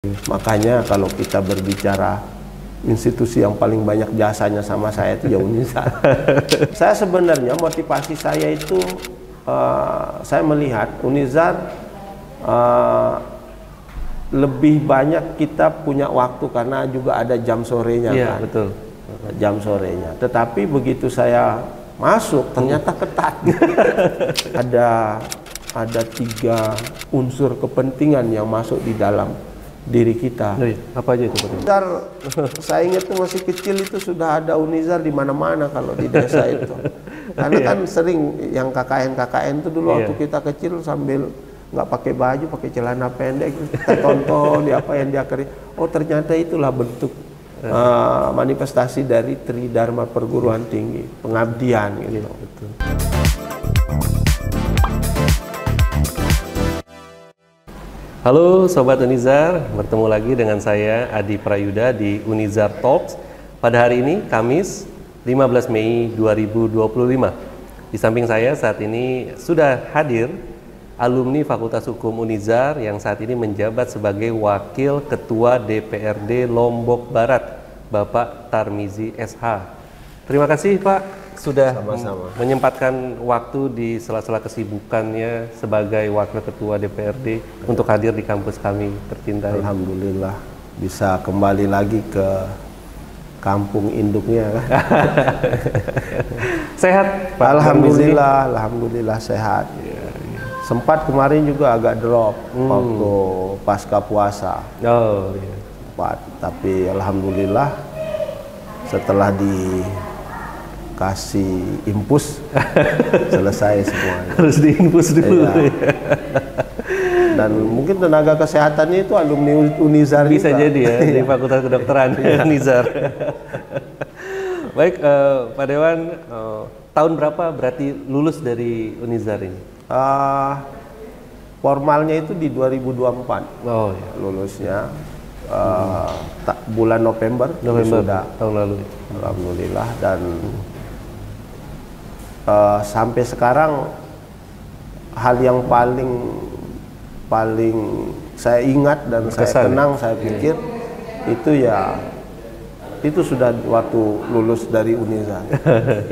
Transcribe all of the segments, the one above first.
Makanya kalau kita berbicara institusi yang paling banyak jasanya sama saya itu ya Unizar. Saya sebenarnya motivasi saya itu saya melihat Unizar lebih banyak kita punya waktu karena juga ada jam sorenya kan. Betul. Jam sorenya. Tetapi begitu saya masuk ternyata ketat. ada 3 unsur kepentingan yang masuk di dalam diri kita. Apa aja itu Pak? Unizar, saya ingat tuh masih kecil itu sudah ada Unizar di mana-mana kalau di desa itu. Karena kan sering yang KKN itu dulu waktu kita kecil sambil nggak pakai baju, pakai celana pendek, kita tonton di apa yang dia kerja. Oh ternyata itulah bentuk manifestasi dari Tridharma Perguruan Tinggi, pengabdian gitu. Betul. Halo Sobat Unizar, bertemu lagi dengan saya Adi Prayuda di Unizar Talks. Pada hari ini, Kamis 15 Mei 2025. Di samping saya saat ini sudah hadir alumni Fakultas Hukum Unizar yang saat ini menjabat sebagai Wakil Ketua DPRD Lombok Barat, Bapak Tarmizi SH. Terima kasih Pak sudah menyempatkan waktu di sela-sela kesibukannya sebagai Wakil Ketua DPRD untuk hadir di kampus kami tercinta. Alhamdulillah bisa kembali lagi ke kampung induknya. Sehat Pak? Alhamdulillah sehat. Sempat kemarin juga agak drop waktu pasca puasa. Tapi alhamdulillah setelah dikasih impus selesai semuanya. Harus diinfus dulu. Dan mungkin tenaga kesehatannya itu alumni Unizar bisa juga. jadi ya di Fakultas Kedokteran Unizar. Baik Pak Dewan, tahun berapa berarti lulus dari Unizar ini? Formalnya itu di 2024. Oh ya. Lulusnya bulan November sudah tahun lalu. Alhamdulillah. Dan sampai sekarang hal yang paling saya ingat dan saya kenang, saya pikir itu ya itu sudah waktu lulus dari Unizar.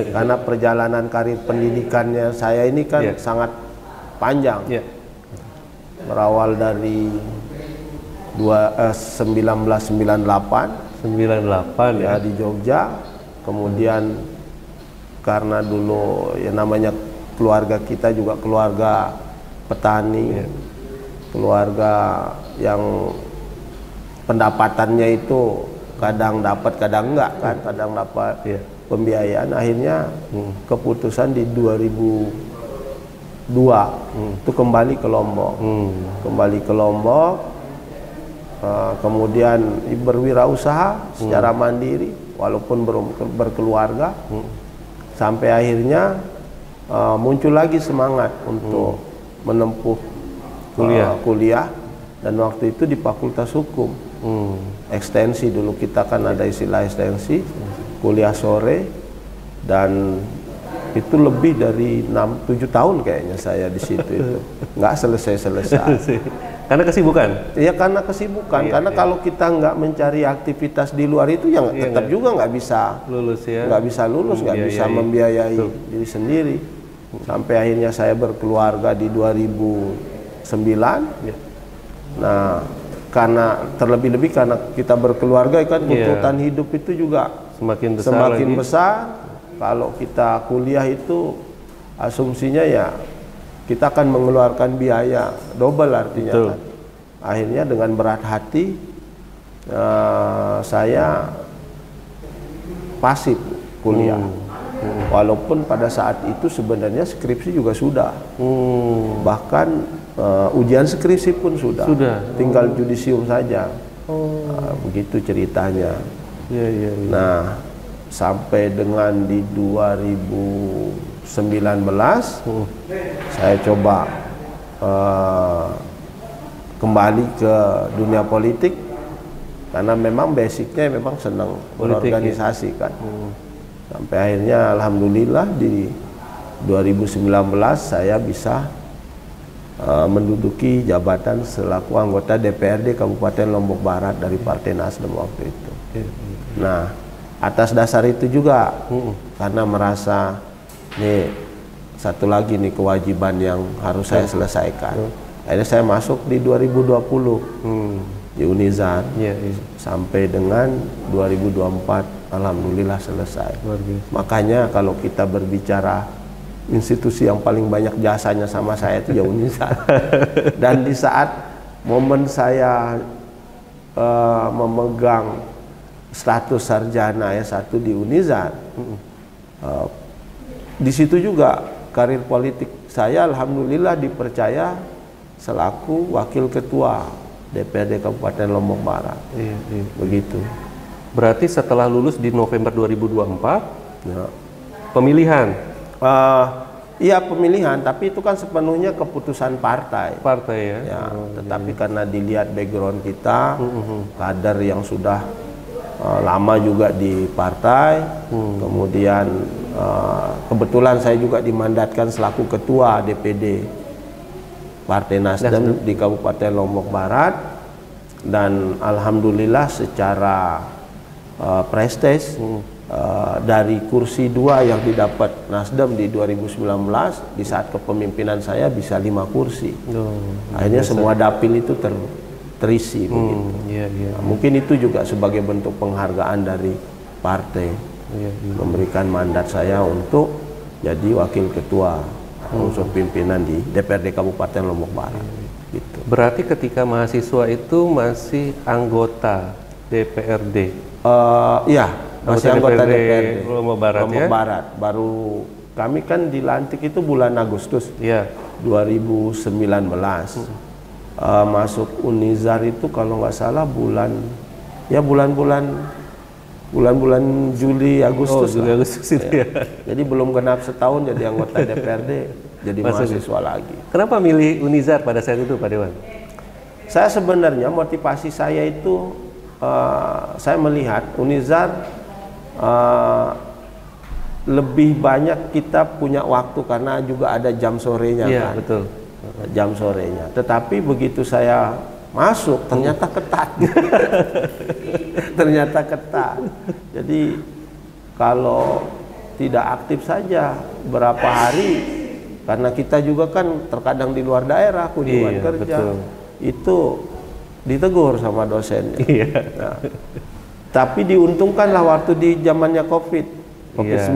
Karena perjalanan karir pendidikannya saya ini kan sangat panjang. Berawal dari 1998 ya di Jogja, kemudian karena dulu ya namanya keluarga kita juga keluarga petani, keluarga yang pendapatannya itu kadang dapat kadang enggak kan, kadang dapat pembiayaan. Akhirnya keputusan di 2002 itu kembali ke Lombok, kemudian berwirausaha secara mandiri walaupun berkeluarga, sampai akhirnya muncul lagi semangat untuk menempuh kuliah, dan waktu itu di Fakultas Hukum ekstensi, dulu kita kan ada istilah ekstensi, kuliah sore, dan itu lebih dari 6-7 tahun kayaknya saya di situ itu nggak selesai. Karena kesibukan? Iya karena kesibukan. Karena kalau kita nggak mencari aktivitas di luar itu, ya tetap juga nggak bisa lulus ya. Nggak bisa lulus, nggak bisa membiayai diri sendiri. Sampai akhirnya saya berkeluarga di 2009. Nah, karena terlebih-lebih karena kita berkeluarga kan tuntutan hidup itu juga semakin besar. Kalau kita kuliah itu asumsinya ya kita akan mengeluarkan biaya double artinya kan. Akhirnya dengan berat hati saya pasif kuliah. Walaupun pada saat itu sebenarnya skripsi juga sudah. Bahkan ujian skripsi pun sudah. Tinggal judisium saja. Begitu ceritanya. Nah, sampai dengan di 2019 saya coba kembali ke dunia politik, karena memang basicnya memang senang berorganisasi kan. Sampai akhirnya alhamdulillah di 2019 saya bisa menduduki jabatan selaku anggota DPRD Kabupaten Lombok Barat dari Partai Nasdem waktu itu. Nah, atas dasar itu juga karena merasa nih satu lagi nih kewajiban yang harus saya selesaikan. Akhirnya saya masuk di 2020 di Unizar sampai dengan 2024 alhamdulillah selesai. Makanya kalau kita berbicara institusi yang paling banyak jasanya sama saya itu ya Unizar. Dan di saat momen saya memegang status sarjana S1 di Unizar, di situ juga karir politik saya alhamdulillah dipercaya selaku wakil ketua DPRD Kabupaten Lombok Barat. Begitu. Berarti setelah lulus di November 2024 pemilihan. Iya pemilihan, tapi itu kan sepenuhnya keputusan partai. Partai ya. Tetapi karena dilihat background kita, kader yang sudah lama juga di partai, kemudian kebetulan saya juga dimandatkan selaku ketua DPD Partai Nasdem di Kabupaten Lombok Barat, dan alhamdulillah secara prestis dari kursi 2 yang didapat Nasdem di 2019 di saat kepemimpinan saya bisa 5 kursi. Akhirnya semua dapil itu terisi begitu. Nah, mungkin itu juga sebagai bentuk penghargaan dari partai memberikan mandat saya untuk jadi wakil ketua unsur pimpinan di DPRD Kabupaten Lombok Barat. Gitu. Berarti ketika mahasiswa itu masih anggota DPRD? Iya, masih anggota DPRD Lombok Barat, Lombok Barat. Baru kami kan dilantik itu bulan Agustus 2019. Masuk Unizar itu kalau nggak salah bulan Juli Agustus. Juli Agustus itu ya. Jadi belum genap setahun jadi anggota DPRD, jadi mahasiswa lagi. Kenapa milih Unizar pada saat itu, Pak Dewan? Saya sebenarnya motivasi saya itu saya melihat Unizar lebih banyak kita punya waktu karena juga ada jam sorenya kan. Betul. Jam sorenya. Tetapi begitu saya masuk ternyata ketat. Ternyata ketat. Jadi kalau tidak aktif saja berapa hari, karena kita juga kan terkadang di luar daerah kunjungan kerja, itu ditegur sama dosennya. Nah, tapi diuntungkanlah waktu di zamannya COVID-19.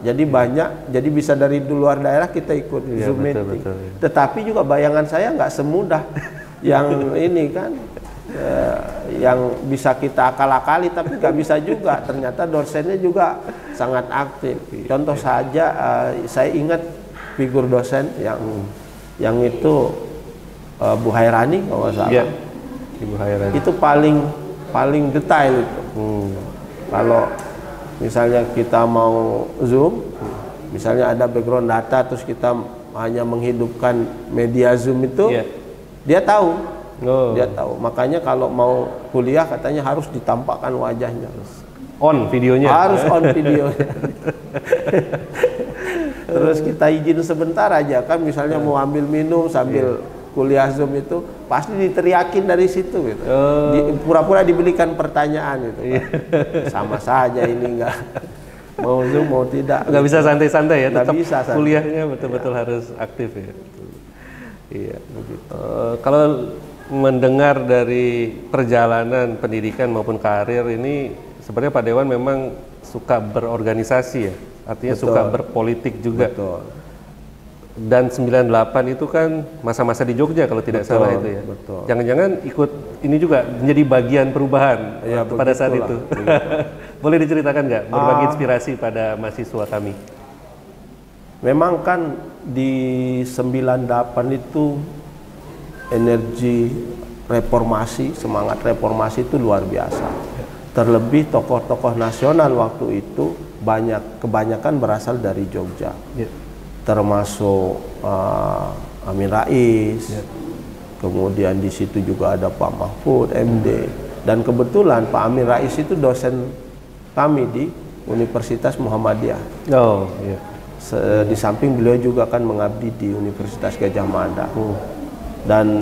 Jadi banyak, jadi bisa dari luar daerah kita ikut Zoom meeting. Tetapi juga bayangan saya nggak semudah yang ini kan, yang bisa kita akal-akali, tapi nggak bisa juga. Ternyata dosennya juga sangat aktif. Contoh saja, saya ingat figur dosen yang itu Bu Hairani kalau nggak salah. Ibu Hairani. Itu paling detail itu. Kalau misalnya kita mau Zoom, misalnya ada background data, terus kita hanya menghidupkan media Zoom itu, dia tahu. Dia tahu. Makanya kalau mau kuliah katanya harus ditampakkan wajahnya. On videonya. Harus on videonya. Terus kita izin sebentar aja kan, misalnya mau ambil minum sambil kuliah Zoom itu pasti diteriakin dari situ gitu. Pura-pura diberikan pertanyaan gitu kan. Sama saja ini enggak mau Zoom mau tidak. Nggak bisa santai-santai ya, tetap bisa santai. Kuliahnya betul-betul harus aktif ya. Iya, begitu. Kalau mendengar dari perjalanan pendidikan maupun karir ini, sebenarnya Pak Dewan memang suka berorganisasi ya, artinya suka berpolitik juga. Dan 98 itu kan masa-masa di Jogja kalau tidak salah itu ya. Jangan-jangan ikut ini juga menjadi bagian perubahan pada saat itu. Boleh diceritakan nggak berbagi inspirasi pada mahasiswa kami? Memang kan di 98 itu energi reformasi, semangat reformasi itu luar biasa. Terlebih tokoh-tokoh nasional waktu itu kebanyakan berasal dari Jogja. Termasuk Amin Rais, kemudian di situ juga ada Pak Mahfud MD, dan kebetulan Pak Amin Rais itu dosen kami di Universitas Muhammadiyah. Di samping beliau juga kan mengabdi di Universitas Gadjah Mada. Dan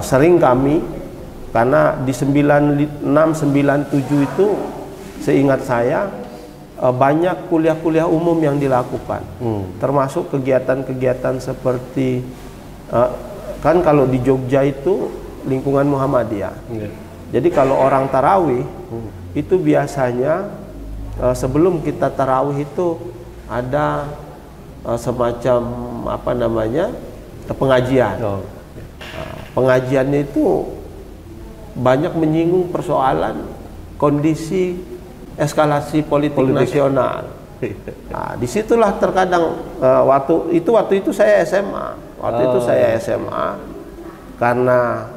sering kami, karena di 96, 97 itu seingat saya banyak kuliah-kuliah umum yang dilakukan, termasuk kegiatan-kegiatan seperti kan kalau di Jogja itu lingkungan Muhammadiyah. Jadi kalau orang tarawih itu biasanya sebelum kita tarawih itu ada semacam apa namanya pengajian. Pengajiannya itu banyak menyinggung persoalan kondisi eskalasi politik nasional. Nah, disitulah terkadang waktu itu saya SMA. Waktu itu saya SMA karena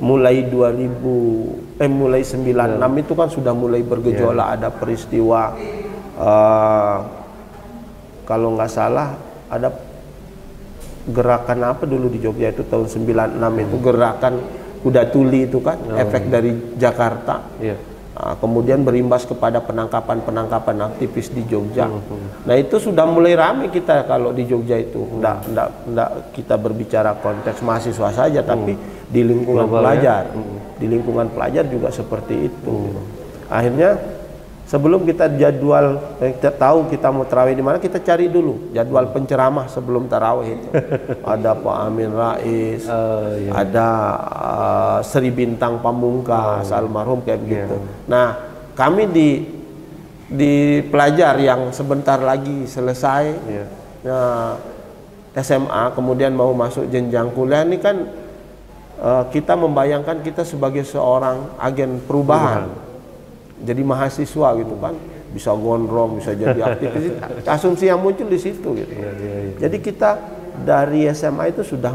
mulai 96 itu kan sudah mulai bergejolak, ada peristiwa kalau nggak salah ada gerakan apa dulu di Jogja itu tahun 96 itu gerakan kuda tuli itu kan, efek dari Jakarta. Kemudian berimbas kepada penangkapan aktivis di Jogja. Nah itu sudah mulai ramai kita kalau di Jogja itu. Nggak kita berbicara konteks mahasiswa saja, tapi di lingkungan pelajar. Di lingkungan pelajar juga seperti itu. Akhirnya sebelum kita kita tahu kita mau tarawih di mana, kita cari dulu jadwal penceramah sebelum tarawih itu. Ada Pak Amin Rais, ada Sri Bintang Pamungkas, almarhum kayak begitu. Nah, kami di pelajar yang sebentar lagi selesai SMA, kemudian mau masuk jenjang kuliah ini kan kita membayangkan kita sebagai seorang agen perubahan. Jadi mahasiswa gitu kan, bisa gondrong, bisa jadi aktivis. Asumsi yang muncul di situ gitu. Jadi kita dari SMA itu sudah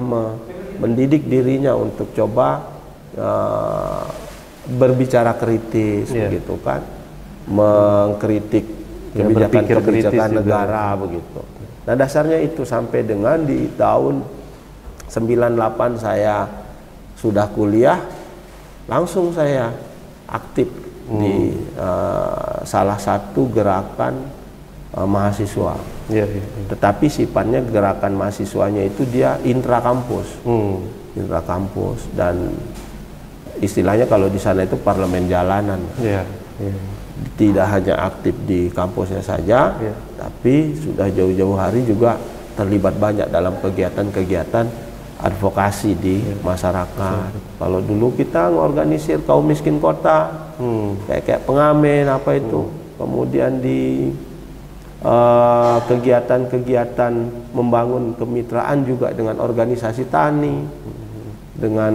mendidik dirinya untuk coba berbicara kritis, gitu kan, mengkritik kebijakan negara begitu. Nah dasarnya itu sampai dengan di tahun 98 saya sudah kuliah, langsung saya aktif di salah satu gerakan mahasiswa. Tetapi sifatnya gerakan mahasiswanya itu dia intrakampus, intrakampus, dan istilahnya kalau di sana itu parlemen jalanan. Tidak hanya aktif di kampusnya saja, tapi sudah jauh-jauh hari juga terlibat banyak dalam kegiatan-kegiatan advokasi di masyarakat. Kalau dulu kita ngorganisir kaum miskin kota, kayak pengamen apa itu, kemudian di kegiatan-kegiatan membangun kemitraan juga dengan organisasi tani, dengan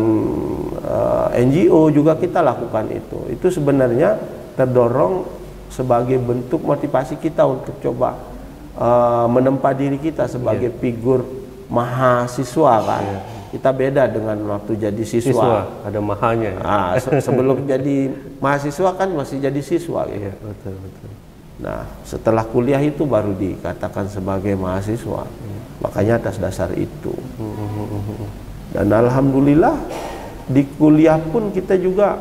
NGO juga kita lakukan itu. Itu sebenarnya terdorong sebagai bentuk motivasi kita untuk coba menempa diri kita sebagai figur mahasiswa kan. Kita beda dengan waktu jadi siswa. Ada mahanya. Sebelum jadi mahasiswa kan masih jadi siswa gitu. Betul. Nah, setelah kuliah itu baru dikatakan sebagai mahasiswa. Makanya atas dasar itu. Dan alhamdulillah di kuliah pun kita juga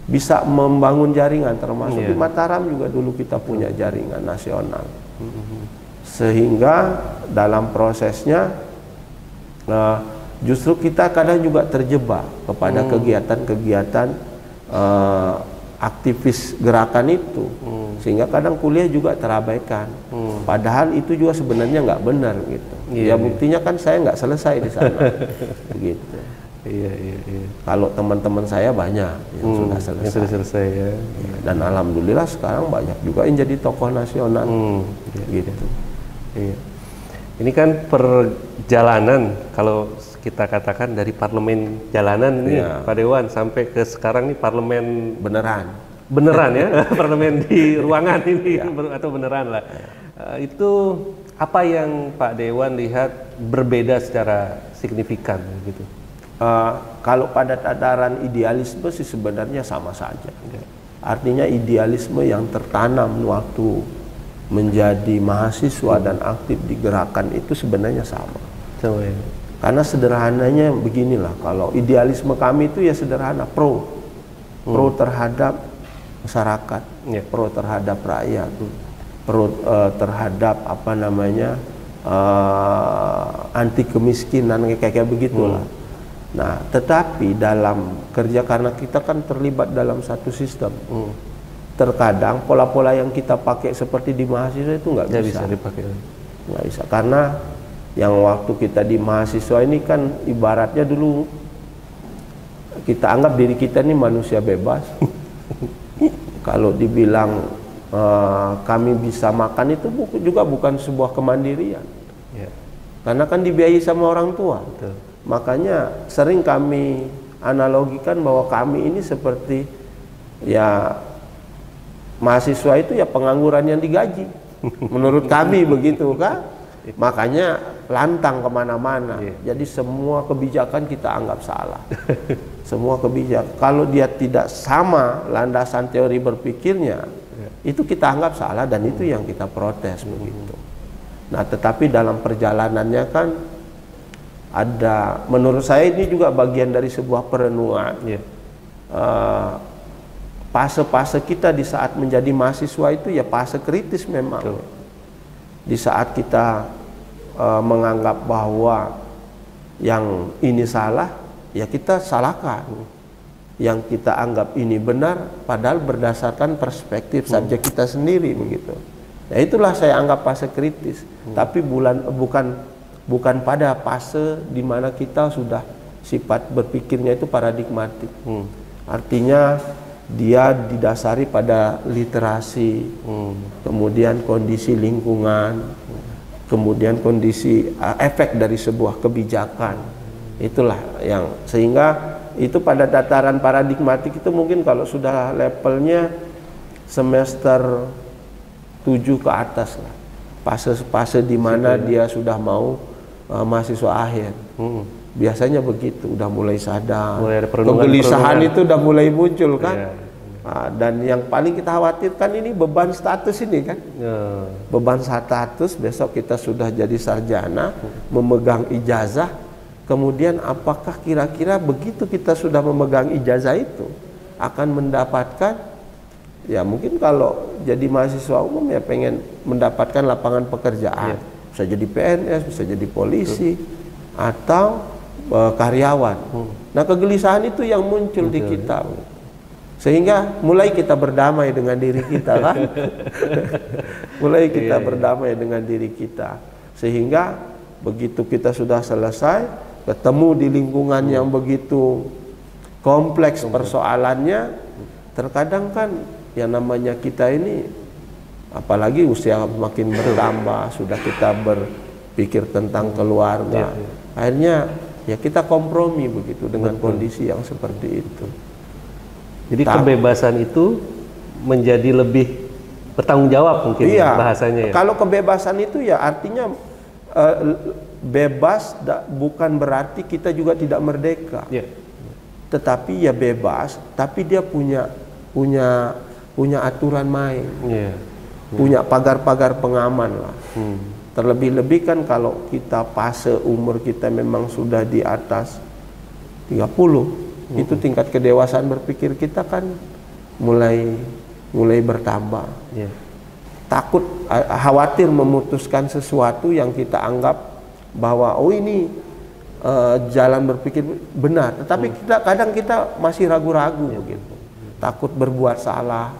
bisa membangun jaringan, termasuk di Mataram juga dulu kita punya jaringan nasional. Sehingga dalam prosesnya justru kita kadang juga terjebak kepada kegiatan-kegiatan aktivis gerakan itu, sehingga kadang kuliah juga terabaikan. Padahal itu juga sebenarnya nggak benar gitu. Ya buktinya kan saya nggak selesai di sana, begitu. Kalau teman-teman saya banyak yang sudah selesai, ya. Dan alhamdulillah sekarang banyak juga yang jadi tokoh nasional, gitu. Ini kan perjalanan, kalau kita katakan dari parlemen jalanan ini, Pak Dewan, sampai ke sekarang nih parlemen beneran ya, parlemen di ruangan ini, atau beneran lah. Itu apa yang Pak Dewan lihat berbeda secara signifikan gitu? Kalau pada tataran idealisme sih sebenarnya sama saja. Artinya idealisme yang tertanam waktu menjadi mahasiswa dan aktif di gerakan itu sebenarnya sama. Karena sederhananya beginilah, kalau idealisme kami itu ya sederhana, pro terhadap masyarakat, pro terhadap rakyat. terhadap apa namanya anti kemiskinan kayak begitulah. Nah, tetapi dalam kerja karena kita kan terlibat dalam satu sistem. Terkadang pola-pola yang kita pakai seperti di mahasiswa itu nggak bisa dipakai. Nggak bisa karena yang waktu kita di mahasiswa ini kan ibaratnya dulu kita anggap diri kita ini manusia bebas. Kalau dibilang kami bisa makan itu juga bukan sebuah kemandirian. Karena kan dibiayai sama orang tua. Betul. Makanya sering kami analogikan bahwa kami ini seperti ya mahasiswa itu ya pengangguran yang digaji. Menurut kami begitu kan. Makanya lantang kemana-mana. Jadi semua kebijakan kita anggap salah. Semua kebijakan. Kalau dia tidak sama landasan teori berpikirnya, itu kita anggap salah dan itu yang kita protes begitu. Nah, tetapi dalam perjalanannya kan ada, menurut saya ini juga bagian dari sebuah perenungan. Fase-fase kita di saat menjadi mahasiswa itu ya fase kritis memang. Di saat kita menganggap bahwa yang ini salah, ya kita salahkan. Yang kita anggap ini benar, padahal berdasarkan perspektif subjek kita sendiri begitu. Ya itulah saya anggap fase kritis. Tapi bukan pada fase di mana kita sudah sifat berpikirnya itu paradigmatik. Artinya dia didasari pada literasi, kemudian kondisi lingkungan, kemudian kondisi efek dari sebuah kebijakan. Itulah yang sehingga itu pada dataran paradigmatik itu mungkin kalau sudah levelnya semester 7 ke atas lah, fase-fase di mana dia sudah mau mahasiswa akhir. Biasanya begitu, udah mulai sadar, kegelisahan itu udah mulai muncul kan. Dan yang paling kita khawatirkan ini beban status ini kan. Beban status, besok kita sudah jadi sarjana, memegang ijazah, kemudian apakah kira-kira begitu kita sudah memegang ijazah itu akan mendapatkan, ya mungkin kalau jadi mahasiswa umum ya pengen mendapatkan lapangan pekerjaan, bisa jadi PNS, bisa jadi polisi, atau karyawan. Nah, kegelisahan itu yang muncul di kita. Sehingga mulai kita berdamai dengan diri kita kan. Mulai kita berdamai dengan diri kita. Sehingga begitu kita sudah selesai, ketemu di lingkungan yang begitu kompleks persoalannya, terkadang kan yang namanya kita ini, apalagi usia makin bertambah, sudah kita berpikir tentang keluarga. Akhirnya ya kita kompromi begitu dengan kondisi yang seperti itu. Jadi kebebasan itu menjadi lebih bertanggung jawab mungkin bahasanya ya. Kalau kebebasan itu ya artinya bebas bukan berarti kita juga tidak merdeka. Tetapi ya bebas, tapi dia punya aturan main. Punya pagar-pagar pengaman lah. Terlebih-lebih kan kalau kita fase umur kita memang sudah di atas 30, itu tingkat kedewasaan berpikir kita kan mulai bertambah. Takut, khawatir memutuskan sesuatu yang kita anggap bahwa oh ini jalan berpikir benar, tetapi kadang kita masih ragu-ragu begitu. Takut berbuat salah.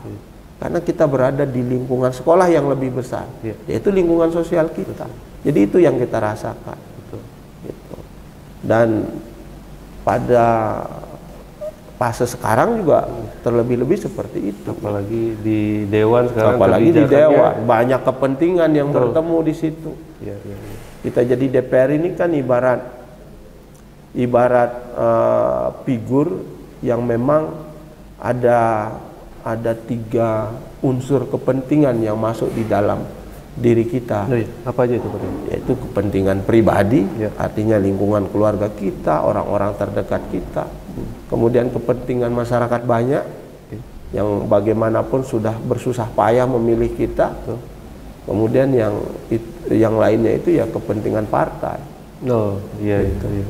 Karena kita berada di lingkungan sekolah yang lebih besar, yaitu lingkungan sosial kita. Jadi itu yang kita rasakan. Gitu. Dan pada fase sekarang juga terlebih-lebih seperti itu. Apalagi di dewan sekarang. Apalagi di dewan, banyak kepentingan yang bertemu di situ. Kita jadi DPR ini kan ibarat figur yang memang ada 3 unsur kepentingan yang masuk di dalam diri kita. Apa aja itu? Yaitu kepentingan pribadi, artinya lingkungan keluarga kita, orang-orang terdekat kita. Kemudian kepentingan masyarakat banyak yang bagaimanapun sudah bersusah payah memilih kita. Kemudian yang lainnya itu ya kepentingan partai.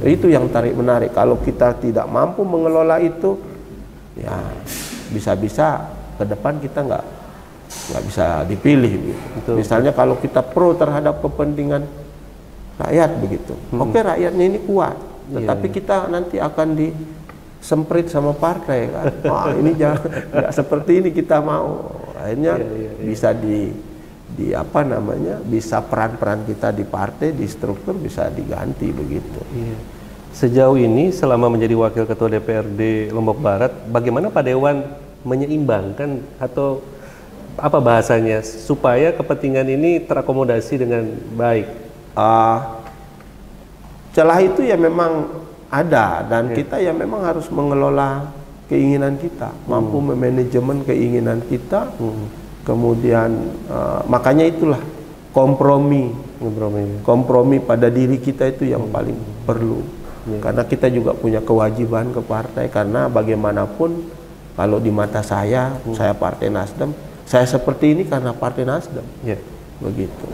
Itu yang tarik menarik. Kalau kita tidak mampu mengelola itu, ya bisa-bisa ke depan kita nggak bisa dipilih gitu. Betul. Misalnya kalau kita pro terhadap kepentingan rakyat begitu, oke rakyatnya ini kuat, tetapi kita nanti akan disemprit sama partai kan, wah ini jangan nggak seperti ini kita mau, akhirnya bisa di apa namanya, bisa peran-peran kita di partai, di struktur bisa diganti begitu. Sejauh ini selama menjadi Wakil Ketua DPRD Lombok Barat, bagaimana Pak Dewan menyeimbangkan atau apa bahasanya supaya kepentingan ini terakomodasi dengan baik? Celah itu ya memang ada, dan kita ya memang harus mengelola keinginan kita, mampu memanajemen keinginan kita, kemudian makanya itulah kompromi pada diri kita itu yang paling perlu, karena kita juga punya kewajiban ke partai, karena bagaimanapun kalau di mata saya Partai Nasdem, saya seperti ini karena Partai Nasdem, begitu.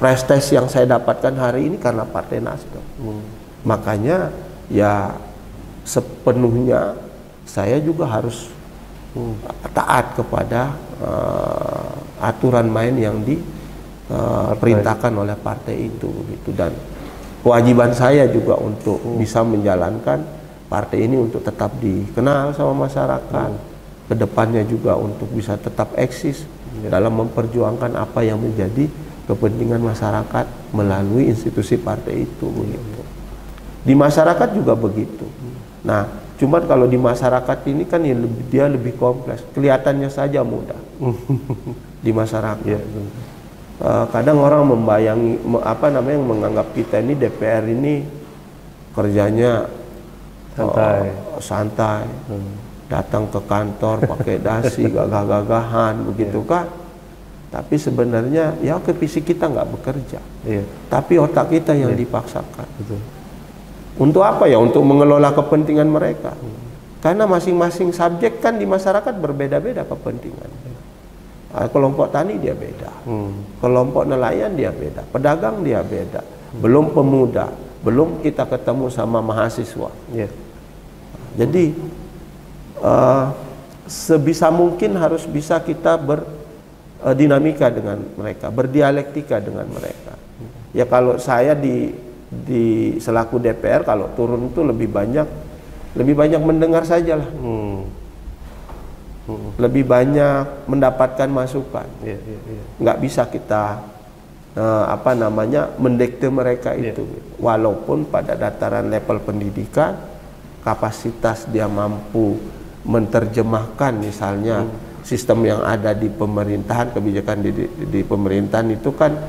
Prestasi yang saya dapatkan hari ini karena Partai Nasdem. Makanya ya sepenuhnya saya juga harus taat kepada aturan main yang diperintahkan oleh partai itu, gitu. Dan kewajiban saya juga untuk bisa menjalankan partai ini untuk tetap dikenal sama masyarakat. Kedepannya juga untuk bisa tetap eksis dalam memperjuangkan apa yang menjadi kepentingan masyarakat melalui institusi partai itu, begitu. Di masyarakat juga begitu. Nah, cuman kalau di masyarakat ini kan dia lebih kompleks. Kelihatannya saja mudah di masyarakat. Kadang orang menganggap kita ini DPR ini kerjanya santai. Datang ke kantor pakai dasi, gagah-gagahan, begitu kan? Tapi sebenarnya ya fisik kita nggak bekerja, tapi otak kita yang dipaksakan. Untuk apa ya? Untuk mengelola kepentingan mereka. Karena masing-masing subjek kan di masyarakat berbeda-beda kepentingan. Kelompok tani dia beda, kelompok nelayan dia beda, pedagang dia beda, belum pemuda, belum kita ketemu sama mahasiswa. Jadi sebisa mungkin harus bisa kita berdinamika dengan mereka, berdialektika dengan mereka. Ya kalau saya di selaku DPR, kalau turun itu lebih banyak mendengar sajalah, lebih banyak mendapatkan masukan. Nggak bisa kita mendikte mereka itu, walaupun pada dataran level pendidikan kapasitas dia mampu menerjemahkan misalnya sistem yang ada di pemerintahan, kebijakan di pemerintahan itu kan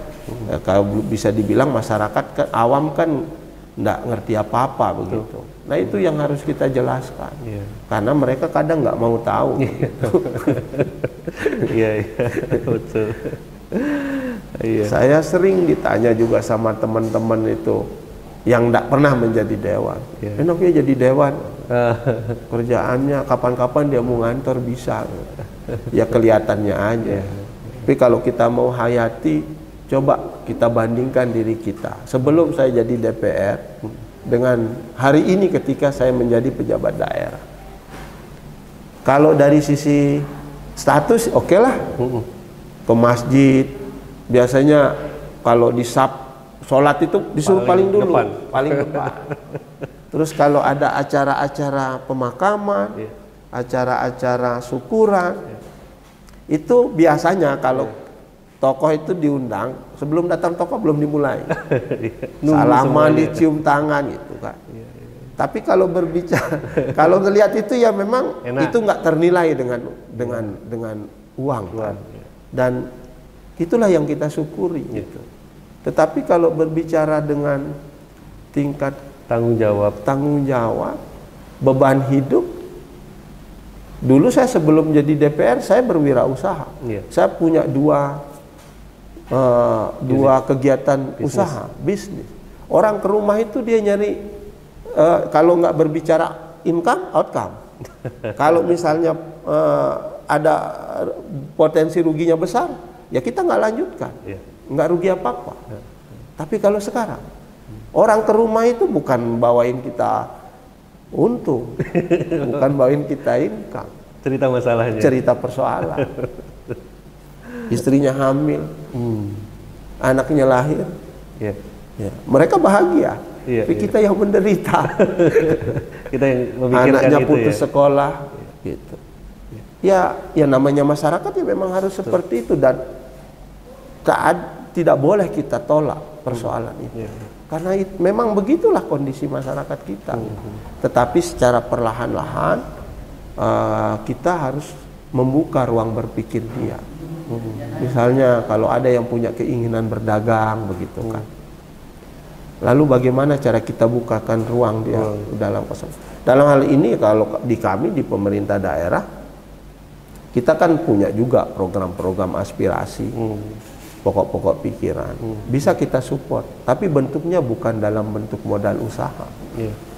kalau bisa dibilang masyarakat awam kan nggak ngerti apa-apa begitu. Nah itu yang harus kita jelaskan, karena mereka kadang nggak mau tahu. Betul. Saya sering ditanya juga sama teman-teman itu yang tidak pernah menjadi dewan, enaknya jadi dewan, kerjaannya kapan-kapan dia mau ngantor bisa, ya kelihatannya aja. Tapi kalau kita mau hayati, coba kita bandingkan diri kita sebelum saya jadi DPR dengan hari ini ketika saya menjadi pejabat daerah. Kalau dari sisi status oke lah, ke masjid biasanya kalau di sholat itu disuruh paling dulu, paling depan. Terus kalau ada acara-acara pemakaman, acara-acara syukuran, itu biasanya kalau tokoh itu diundang, sebelum datang tokoh belum dimulai. Salaman, dicium tangan gitu kan. Tapi kalau berbicara, kalau ngelihat itu ya memang itu nggak ternilai dengan uang kan. Dan itulah yang kita syukuri gitu. Tetapi kalau berbicara dengan tingkat tanggung jawab, beban hidup, dulu saya sebelum jadi DPR saya berwirausaha. Saya punya dua kegiatan usaha, bisnis. Orang ke rumah itu dia nyari, kalau nggak berbicara income, outcome. Kalau misalnya ada potensi ruginya besar, ya kita nggak lanjutkan. Nggak rugi apa-apa. Tapi kalau sekarang orang ke rumah itu bukan bawain kita untung, bukan bawain kita income, cerita masalahnya, cerita persoalan. Istrinya hamil, anaknya lahir, ya. Ya. Mereka bahagia, Iya, tapi kita yang menderita. Kita yang memikirkan Anaknya itu putus ya. sekolah, gitu. Ya, ya namanya masyarakat ya memang harus seperti itu, dan tidak boleh kita tolak persoalan itu. Karena memang begitulah kondisi masyarakat kita. Tetapi secara perlahan-lahan kita harus membuka ruang berpikir dia. Misalnya kalau ada yang punya keinginan berdagang begitu kan. Lalu bagaimana cara kita bukakan ruang dia dalam kosong. Dalam hal ini kalau di kami di pemerintah daerah, kita kan punya juga program-program aspirasi, pokok-pokok pikiran. Bisa kita support, tapi bentuknya bukan dalam bentuk modal usaha.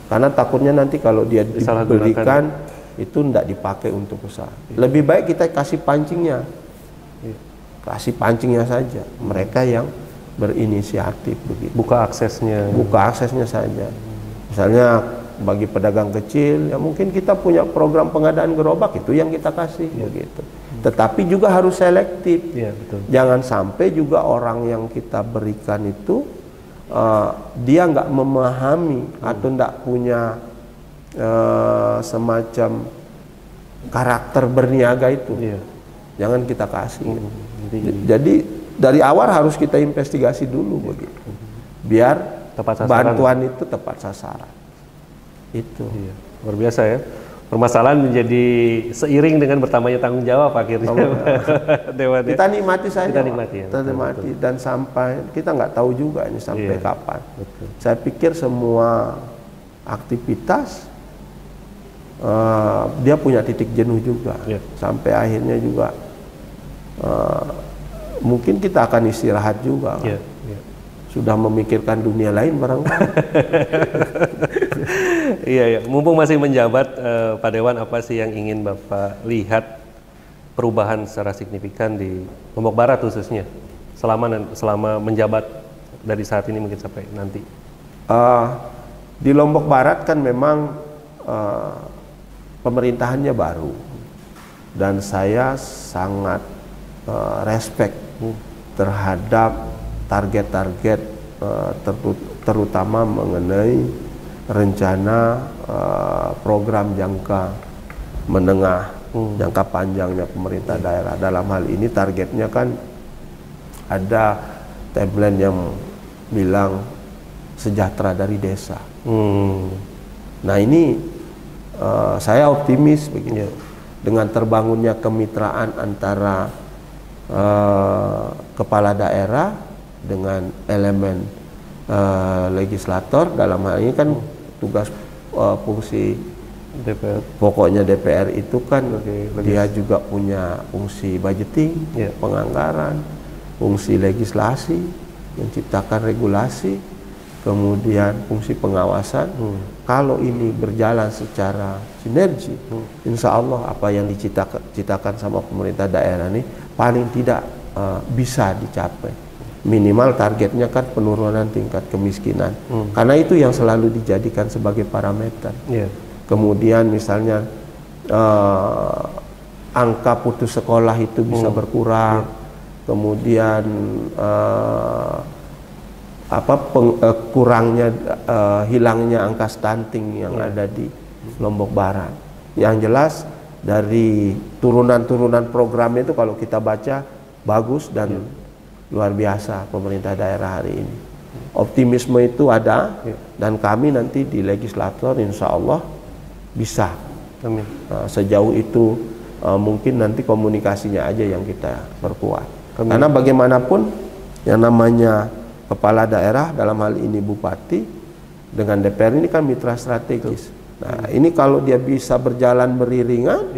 Karena takutnya nanti kalau dia diberikan itu tidak dipakai untuk usaha. Lebih baik kita kasih pancingnya. Kasih pancingnya saja. Mereka yang berinisiatif begitu. Buka aksesnya saja. Misalnya bagi pedagang kecil, ya mungkin kita punya program pengadaan gerobak, itu yang kita kasih begitu. Tetapi juga harus selektif. Betul. Jangan sampai juga orang yang kita berikan itu dia nggak memahami atau nggak punya semacam karakter berniaga itu. Jangan kita kasih. Jadi dari awal harus kita investigasi dulu begitu, biar bantuan itu tepat sasaran. Itu luar biasa ya. Permasalahan menjadi seiring dengan bertambahnya tanggung jawab akhirnya. Dewan, kita nikmati saja. Kita nikmati, ya. Kita nikmati. Dan sampai kita nggak tahu juga ini sampai kapan. Betul. Saya pikir semua aktivitas dia punya titik jenuh juga. Sampai akhirnya juga mungkin kita akan istirahat juga kan? Sudah memikirkan dunia lain barangkali. Iya. Mumpung masih menjabat, Pak Dewan, apa sih yang ingin Bapak lihat perubahan secara signifikan di Lombok Barat khususnya selama menjabat dari saat ini mungkin sampai nanti? Di Lombok Barat kan memang pemerintahannya baru, dan saya sangat respect terhadap target-target terutama mengenai rencana program jangka menengah, jangka panjangnya pemerintah daerah. Dalam hal ini targetnya kan ada tagline yang bilang sejahtera dari desa. Nah ini saya optimis begini, dengan terbangunnya kemitraan antara kepala daerah dengan elemen legislator. Dalam hal ini kan tugas fungsi DPR. Pokoknya DPR itu kan dia juga punya fungsi budgeting, penganggaran, fungsi legislasi, menciptakan regulasi, kemudian fungsi pengawasan. Kalau ini berjalan secara sinergi, insya Allah apa yang diciptakan sama pemerintah daerah ini paling tidak bisa dicapai. Minimal targetnya kan penurunan tingkat kemiskinan, karena itu yang selalu dijadikan sebagai parameter. Kemudian misalnya angka putus sekolah itu bisa berkurang, kemudian kurangnya hilangnya angka stunting yang ada di Lombok Barat. Yang jelas dari turunan-turunan program itu kalau kita baca bagus dan luar biasa pemerintah daerah hari ini. Optimisme itu ada, dan kami nanti di legislator insya Allah bisa. Amin. Sejauh itu mungkin nanti komunikasinya aja yang kita perkuat. Karena bagaimanapun yang namanya kepala daerah, dalam hal ini bupati, dengan DPR ini kan mitra strategis. Nah ini kalau dia bisa berjalan beriringan,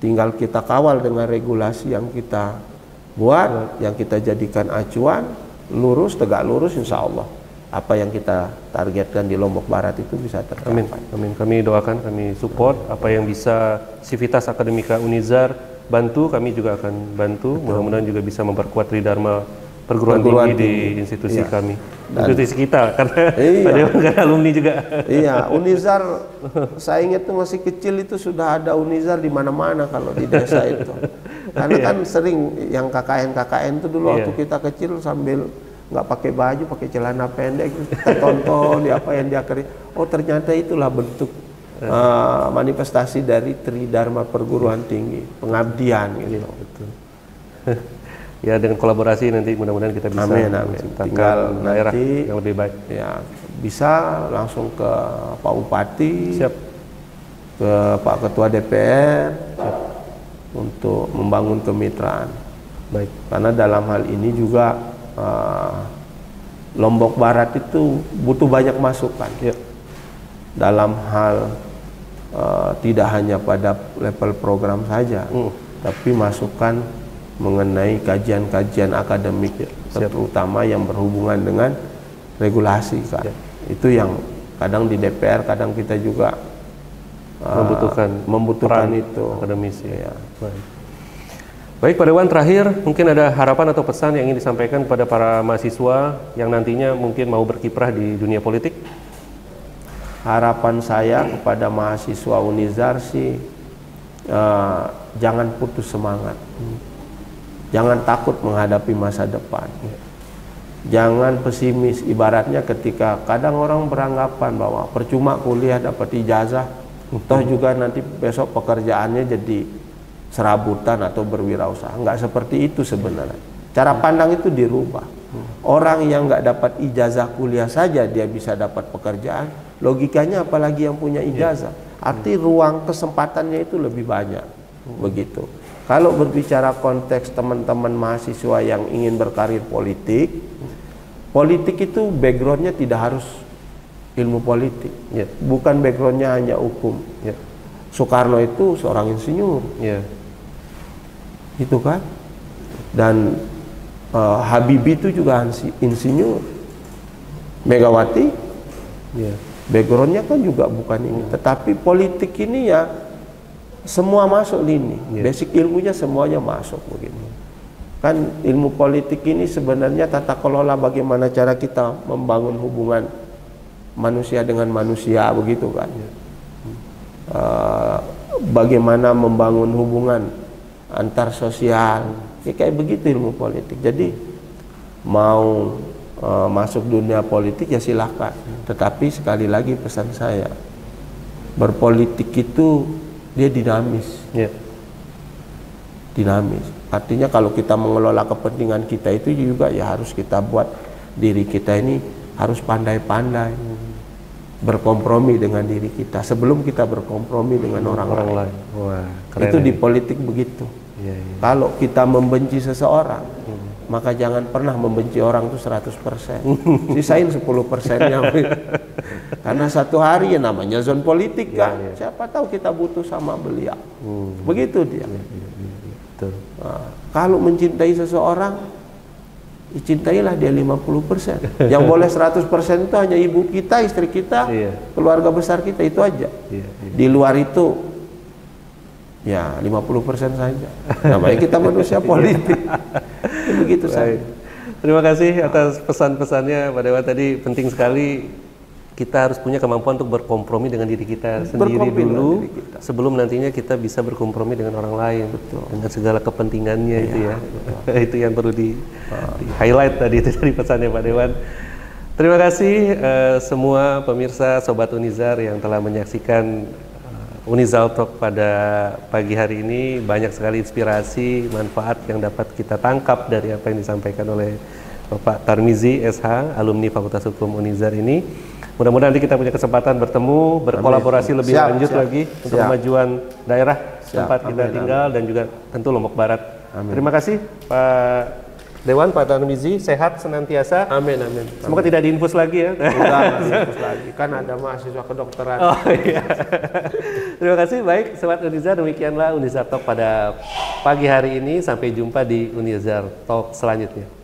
tinggal kita kawal dengan regulasi yang kita buat, yang kita jadikan acuan, lurus, tegak lurus, insya Allah apa yang kita targetkan di Lombok Barat itu bisa tercapai. Amin. Kami doakan, kami support apa yang bisa Sivitas Akademika Unizar bantu, kami juga akan bantu. Mudah-mudahan juga bisa memperkuat Tridharma perguruan tinggi di institusi kami, institusi kita, karena ada yang bukan alumni juga. Iya, Unizar, saya ingat tuh masih kecil itu sudah ada Unizar di mana-mana kalau di desa itu. Karena kan sering yang KKN itu dulu waktu kita kecil sambil nggak pakai baju, pakai celana pendek, kita tonton apa yang dia kerja. Oh ternyata itulah bentuk manifestasi dari Tridharma Perguruan Tinggi, pengabdian gitu. Iya, betul. Ya dengan kolaborasi nanti mudah-mudahan kita bisa tinggal daerah nanti yang lebih baik. Ya bisa langsung ke Pak Bupati, ke Pak Ketua DPR untuk membangun kemitraan. Baik. Karena dalam hal ini juga Lombok Barat itu butuh banyak masukan dalam hal tidak hanya pada level program saja, tapi masukan mengenai kajian-kajian akademik terutama yang berhubungan dengan regulasi kan. Itu yang kadang di DPR, kadang kita juga membutuhkan itu akademisi. Ya. Baik Pak Dewan, terakhir mungkin ada harapan atau pesan yang ingin disampaikan kepada para mahasiswa yang nantinya mungkin mau berkiprah di dunia politik. Harapan saya kepada mahasiswa Unizar sih jangan putus semangat. Jangan takut menghadapi masa depan. Jangan pesimis. Ibaratnya ketika kadang orang beranggapan bahwa percuma kuliah dapat ijazah, toh juga nanti besok pekerjaannya jadi serabutan atau berwirausaha. Enggak seperti itu sebenarnya. Cara pandang itu dirubah. Orang yang nggak dapat ijazah kuliah saja dia bisa dapat pekerjaan. Logikanya apalagi yang punya ijazah. Arti ruang kesempatannya itu lebih banyak. Begitu. Kalau berbicara konteks teman-teman mahasiswa yang ingin berkarir politik, politik itu backgroundnya tidak harus ilmu politik, bukan backgroundnya hanya hukum. Soekarno itu seorang insinyur, itu kan, dan Habibie itu juga insinyur, Megawati, backgroundnya kan juga bukan ini, tetapi politik ini ya semua masuk lini, basic ilmunya semuanya masuk begitu. Kan ilmu politik ini sebenarnya tata kelola bagaimana cara kita membangun hubungan manusia dengan manusia begitu kan. Bagaimana membangun hubungan antar sosial, ya kayak begitu ilmu politik. Jadi mau masuk dunia politik ya silahkan, tetapi sekali lagi pesan saya, berpolitik itu dia dinamis, dinamis. Artinya kalau kita mengelola kepentingan kita itu juga ya harus kita buat diri kita ini harus pandai-pandai berkompromi dengan diri kita sebelum kita berkompromi dengan orang lain. Wah, itu di politik begitu. Kalau kita membenci seseorang, maka jangan pernah membenci orang itu 100%. Sisain 10%-nya. Karena satu hari ya namanya zona politik kan. Siapa tahu kita butuh sama beliau. Begitu dia. Kalau mencintai seseorang, cintailah dia 50%. Yang boleh 100% itu hanya ibu kita, istri kita, keluarga besar kita, itu aja. Di luar itu ya 50% saja. Namanya kita manusia politik. Begitu saja. Terima kasih atas pesan-pesannya Pak Dewan. Tadi penting sekali kita harus punya kemampuan untuk berkompromi dengan diri kita sendiri dulu sebelum nantinya kita bisa berkompromi dengan orang lain. Dengan segala kepentingannya itu ya. Itu yang perlu di highlight tadi itu dari pesannya Pak Dewan. Terima kasih semua pemirsa Sobat Unizar yang telah menyaksikan Unizar Talk pada pagi hari ini. Banyak sekali inspirasi, manfaat yang dapat kita tangkap dari apa yang disampaikan oleh Bapak Tarmizi SH, alumni Fakultas Hukum Unizar ini. Mudah-mudahan nanti kita punya kesempatan bertemu, berkolaborasi lebih lanjut lagi untuk kemajuan daerah tempat kita tinggal dan juga tentu Lombok Barat. Terima kasih Pak Dewan, Pak Tarmizi, sehat senantiasa. Amin, amin. Semoga tidak diinfus lagi ya. Enggak diinfus lagi, kan ada mahasiswa kedokteran. Oh iya. Terima kasih, baik Sobat Unizar, demikianlah Unizar Talk pada pagi hari ini. Sampai jumpa di Unizar Talk selanjutnya.